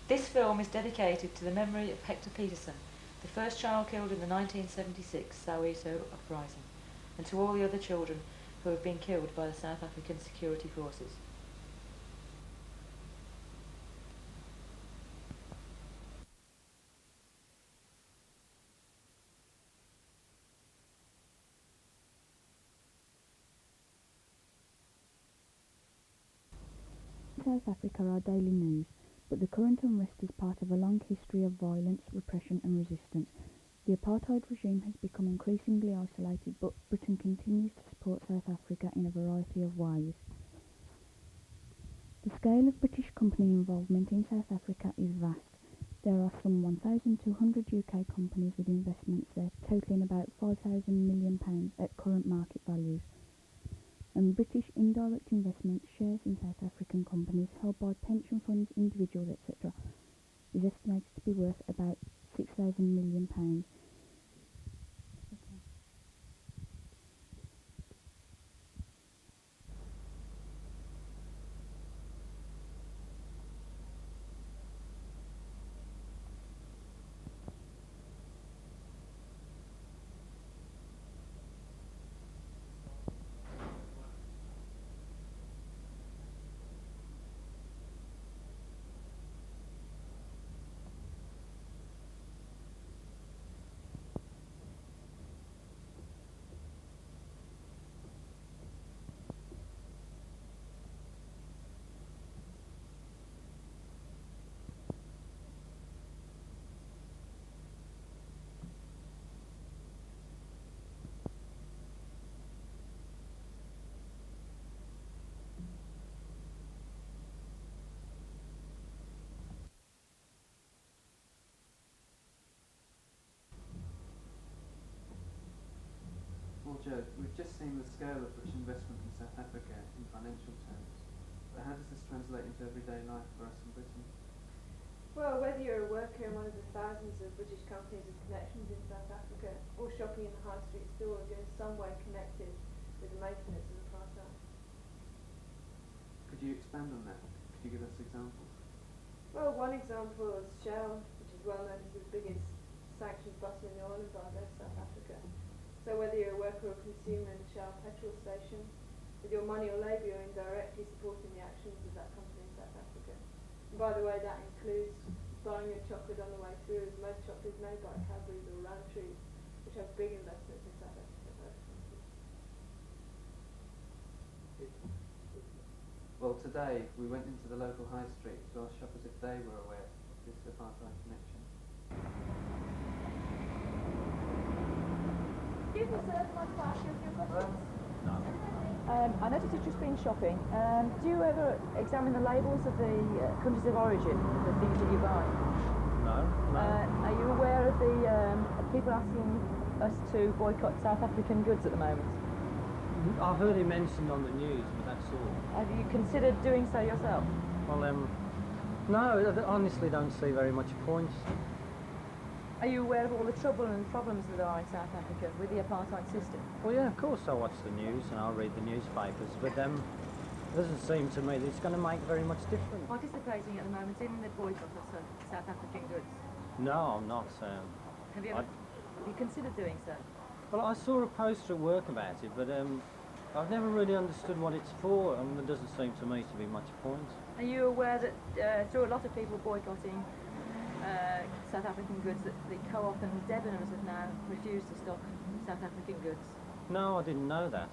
This film is dedicated to the memory of Hector Peterson, the first child killed in the 1976 Soweto uprising, and to all the other children who have been killed by the South African security forces. South Africa are daily news, but the current unrest is part of a long history of violence, repression and resistance. The apartheid regime has become increasingly isolated, but Britain continues to support South Africa in a variety of ways. The scale of British company involvement in South Africa is vast. There are some 1,200 UK companies with investments there, totaling about £5,000 million at current market values. And British indirect investment shares in South African companies held by pension funds, individuals, etc. is estimated to be worth about £6,000 million. Well, Joe, we've just seen the scale of British investment in South Africa in financial terms. But how does this translate into everyday life for us in Britain? Well, whether you're a worker in one of the thousands of British companies with connections in South Africa or shopping in the high street store, you're in some way connected with the maintenance of apartheid. Could you expand on that? Could you give us examples? Well, one example is Shell, which is well known as the biggest sanctions bustle in the oil embargo of South Africa. So whether you're a worker or consumer in a Shell petrol station, with your money or labour you're indirectly supporting the actions of that company in South Africa. And by the way, that includes buying your chocolate on the way through, as most chocolate is made by Cadbury's or Roundtrees, which have big investments in South Africa. Well, today we went into the local high street to ask shoppers if they were aware of this apartheid connection. Excuse me, sir, can I ask you a few questions? No. I noticed you've just been shopping. Do you ever examine the labels of the countries of origin of the things that you buy? No. Are you aware of the people asking us to boycott South African goods at the moment? I've heard it mentioned on the news, but that's all. Have you considered doing so yourself? Well, no, I honestly don't see very much point. Are you aware of all the trouble and problems that are in South Africa with the apartheid system? Well, yeah, of course I watch the news and I'll read the newspapers, but it doesn't seem to me that it's going to make very much difference. Participating at the moment in the boycott of South African goods? No, I'm not. Have you considered doing so? Well, I saw a poster at work about it, but I've never really understood what it's for, and there doesn't seem to me to be much point. Are you aware that through a lot of people boycotting South African goods, that the co-op and Debenhams have now refused to stock South African goods? No, I didn't know that.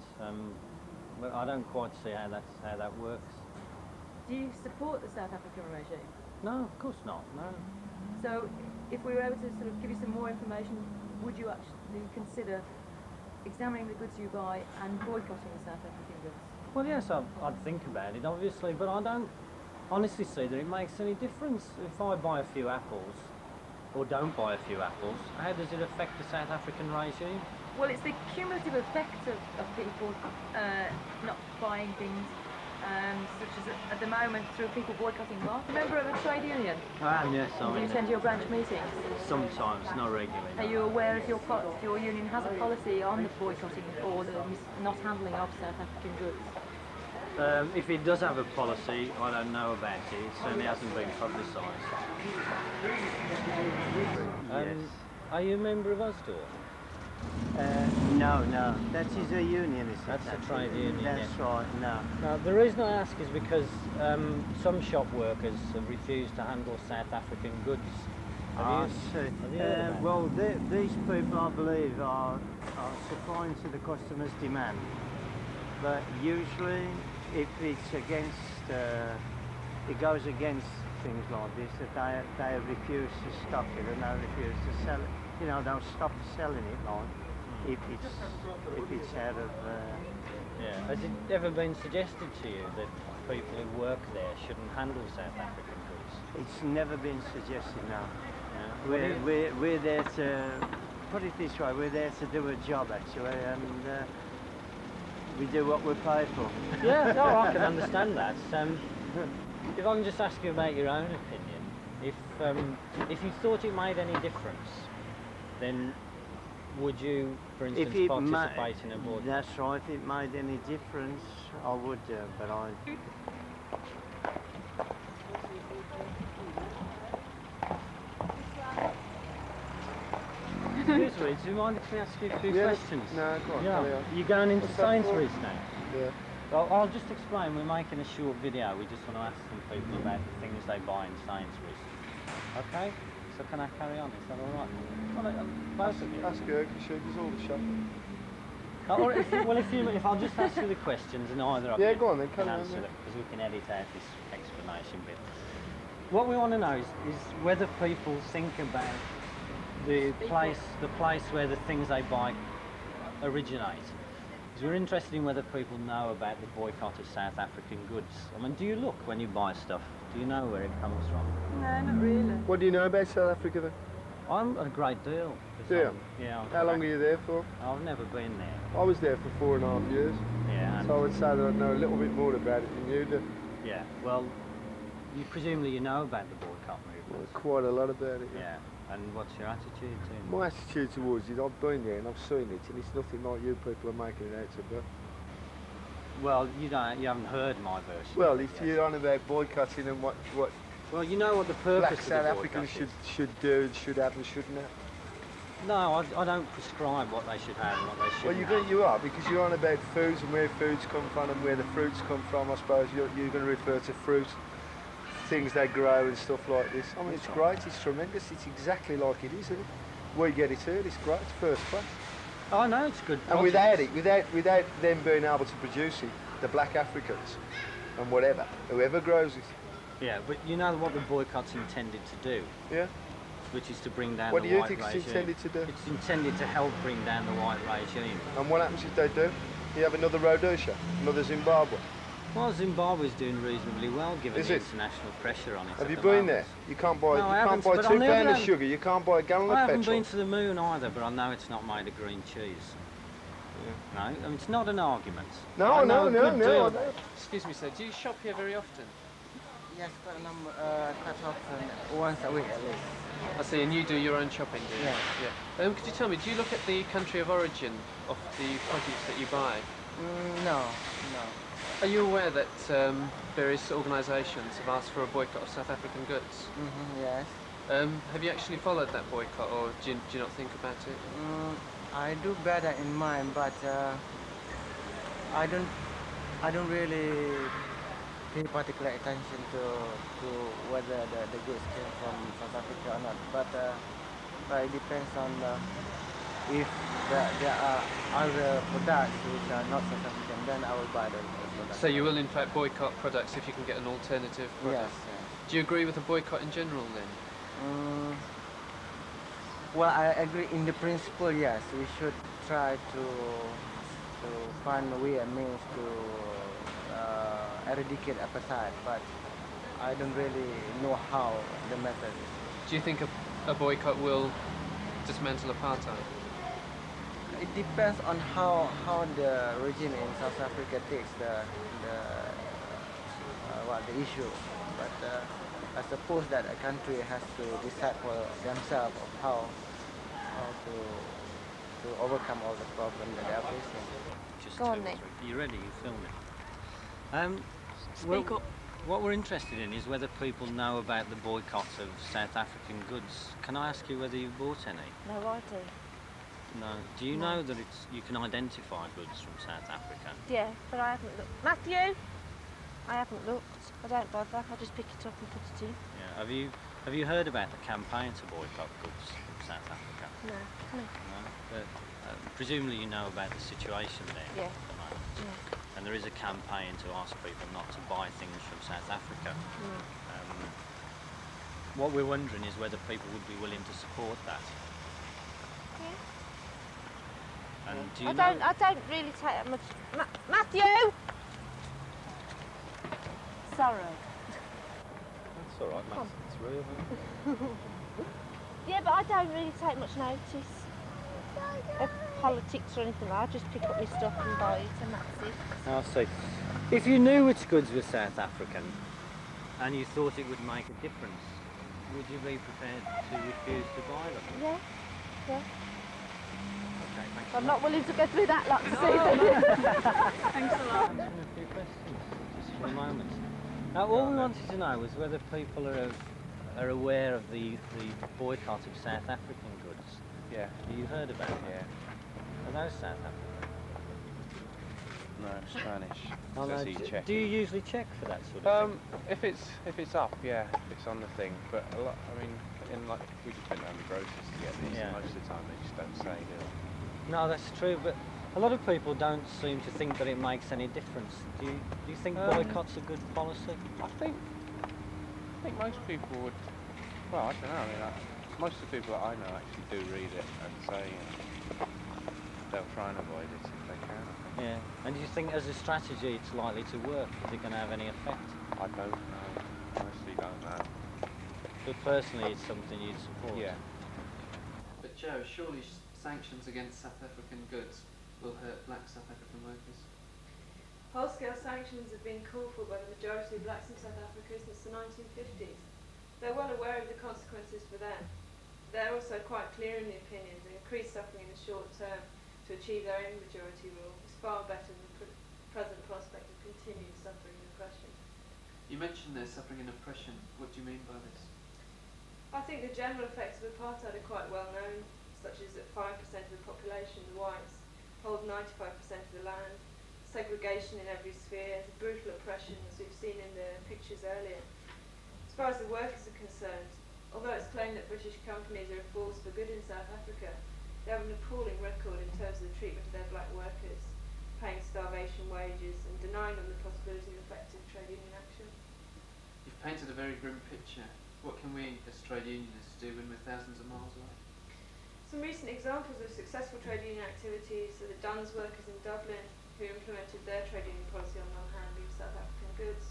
But I don't quite see how that works. Do you support the South African regime? No, of course not. No. So, if we were able to sort of give you some more information, would you actually consider examining the goods you buy and boycotting the South African goods? Well, yes, I'd think about it, obviously, but I don't honestly see that it makes any difference. If I buy a few apples, or don't buy a few apples, how does it affect the South African regime? Well, it's the cumulative effect of people not buying things, such as at the moment through people boycotting what? A member of a trade union? I am, yes. Do you attend your branch meetings? Sometimes, not regularly. Are you aware if your union has a policy on the boycotting or the not handling of South African goods? If it does have a policy, I don't know about it. It certainly hasn't been publicised. Yes. Are you a member of Usdaw? No, that is a union, is it? That's a trade union, That's yes. right, no. Now, the reason I ask is because some shop workers have refused to handle South African goods. Have you heard about Well, these people, I believe, are supplying to the customer's demand. But usually, if it's against, it goes against things like this, that they refuse to stock it and they refuse to sell it. You know, they'll stop selling it, like, if it's out of... Yeah. Has it ever been suggested to you that people who work there shouldn't handle South African goods? It's never been suggested now. Yeah. We're there to, put it this way, we're there to do a job actually, and we do what we're paid for. Yeah, no, I can understand that. If I can just ask you about your own opinion, if you thought it made any difference, then would you, for instance, participate in a boycott? That's right, if it made any difference, I would do, but I... Excuse me, do you mind if we ask you a few questions? No, go on, carry on. You're going into What's that for? Sainsbury's now? Yeah. Well, I'll just explain, we're making a short video, we just want to ask some people about the things they buy in Sainsbury's. Okay? So can I carry on? Is that alright? Well, both of you. Ask her, because she does all the shopping. Or if I'll just ask you the questions and either of Yeah, you go on then, can carry on, answer yeah. them, because we can edit out this explanation bit. What we want to know is whether people think about the place where the things they buy originate. Because we're interested in whether people know about the boycott of South African goods. I mean, do you look when you buy stuff? Do you know where it comes from? No, not really. What do you know about South Africa then? I'm a great deal. Do you? Yeah. How long are you there for? I've never been there. I was there for 4.5 years. Yeah. And So I would say that I know a little bit more about it than you do. yeah. Well, presumably you know about the boycott Well, movement. quite a lot about it. Yeah. And what's your attitude to it? My attitude towards it, I've been there and I've seen it, and it's nothing like you people are making it out to be. Well, you haven't heard my version. Well, if Yes. you're on about boycotting and what Well, you know what the black purpose South of the boycott Africans is. should do and should have and shouldn't have. No, I don't prescribe what they should have and what they Well, shouldn't have. you are, because you're on about foods and where foods come from and where the fruits come from. I suppose you're going to refer to fruit, things they grow and stuff like this. I mean, it's great, it's tremendous, it's exactly like it is, isn't it? We get it here, it's great, it's first class. Oh no, it's good. And project. without them being able to produce it, the black Africans and whoever grows it. Yeah, but you know what the boycott's intended to do, Yeah. which is to bring down What the do you white think regime. it's intended to do? It's intended to help bring down the white regime. And what happens if they do? You have another Rhodesia, another Zimbabwe. Well, Zimbabwe's doing reasonably well given Is the it? international pressure on it. Have at you the been moment. there? You can't buy No, I haven't, but on £2 the other of hand- sugar, you can't buy a gallon I of haven't petrol. been to the moon either, but I know it's not made of green cheese. No, I mean, it's not an argument. No, I know no, a no, good no, deal. I know. Excuse me, sir, do you shop here very often? Yes, quite often, once a week at least. I see, and you do your own shopping, do you? Yeah. Yeah. Could you tell me, do you look at the country of origin of the produce that you buy? No. Are you aware that various organisations have asked for a boycott of South African goods? Yes. Have you actually followed that boycott, or do you not think about it? I do bear that in mind, but I don't really pay particular attention to whether the goods came from South Africa or not. But it depends on if there are other products which are not South African, then I will buy those products. So you will in fact boycott products if you can get an alternative product? Yes. Do you agree with a boycott in general then? Well, I agree in the principle, yes. We should try to find a way and means to eradicate apartheid, but I don't really know how the method is. Do you think a boycott will dismantle apartheid? It depends on how the regime in South Africa takes the issue. But I suppose that a country has to decide for themselves of how to overcome all the problems that they are facing. Just Go on, two or Nick. three. Are you ready? You film it. Speak up. What we're interested in is whether people know about the boycott of South African goods. Can I ask you whether you've bought any? No, I do. No. Do you No. know that you can identify goods from South Africa? Yeah, but I haven't looked. Matthew! I haven't looked. I don't bother. I just pick it up and put it in. Yeah. Have you heard about the campaign to boycott goods from South Africa? No. No. But presumably you know about the situation there Yeah. at the moment. Yeah. And there is a campaign to ask people not to buy things from South Africa. What we're wondering is whether people would be willing to support that. Yeah. And do you I don't really take that much. Matthew! Sorry. That's all right, Matt. It's real. Yeah, but I don't really take much notice of politics or anything. I just pick up my stuff and buy it, and that's it. I see. If you knew which goods were South African and you thought it would make a difference, would you be prepared to refuse to buy them? Yeah, yeah. Okay, thanks. I'm not willing to go through that lot to see. Thanks a lot. Answering a few questions, just for a moment. Now, all we wanted to know was whether people are aware of the boycott of South African goods. Yeah. Have you heard about it? Yeah. Are those South African? No, Spanish. Oh, no. Check. Do you usually check for that sort of thing? If it's up, yeah, if it's on the thing. But a lot, I mean, like we just went down the groceries to get these. Yeah. And most of the time they just don't say, do they? No, that's true, but a lot of people don't seem to think that it makes any difference. Do you think boycott's a good policy? I think most people would. Well, I don't know. I mean, most of the people that I know actually do read it and say they'll try and avoid it if they can. Yeah. And do you think as a strategy it's likely to work? Is it going to have any effect? I don't know. Honestly, don't know. But personally, it's something you'd support? Yeah. But Joe, surely sanctions against South African goods will hurt black South African workers? Whole-scale sanctions have been called for by the majority of blacks in South Africa since the 1950s. They're well aware of the consequences for them. They're also quite clear in the opinion that increased suffering in the short term to achieve their own majority rule is far better than the present prospect of continued suffering and oppression. You mentioned there's suffering and oppression. What do you mean by this? I think the general effects of apartheid are quite well known, such as that 5% of the population, the whites, hold 95% of the land, segregation in every sphere, the brutal oppression as we've seen in the pictures earlier. As far as the workers are concerned, although it's claimed that British companies are a force for good in South Africa, they have an appalling record in terms of the treatment of their black workers, paying starvation wages and denying them the possibility of effective trade union action. You've painted a very grim picture. What can we, as trade unionists, do when we're thousands of miles away? Some recent examples of successful trade union activities are the Duns workers in Dublin, who implemented their trade union policy on non-handling of South African goods.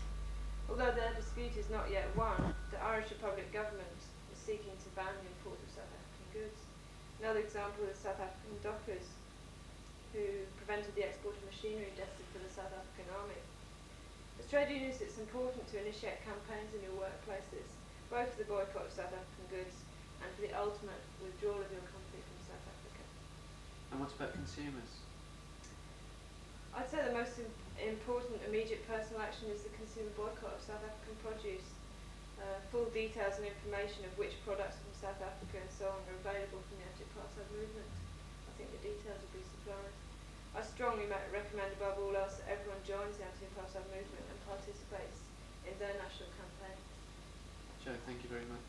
Although their dispute is not yet won, the Irish Republic government is seeking to ban the import of South African goods. Another example is South African dockers, who prevented the export of machinery destined for the South African army. As trade unionists, it's important to initiate campaigns in your workplaces, both for the boycott of South African goods and for the ultimate withdrawal of your company from South Africa. And what about consumers? I'd say the most important immediate personal action is the consumer boycott of South African produce. Full details and information of which products from South Africa and so on are available from the anti-apartheid movement. I think the details will be supplied. I strongly recommend above all else that everyone joins the anti-apartheid movement and participates in their national campaign. Joe, thank you very much.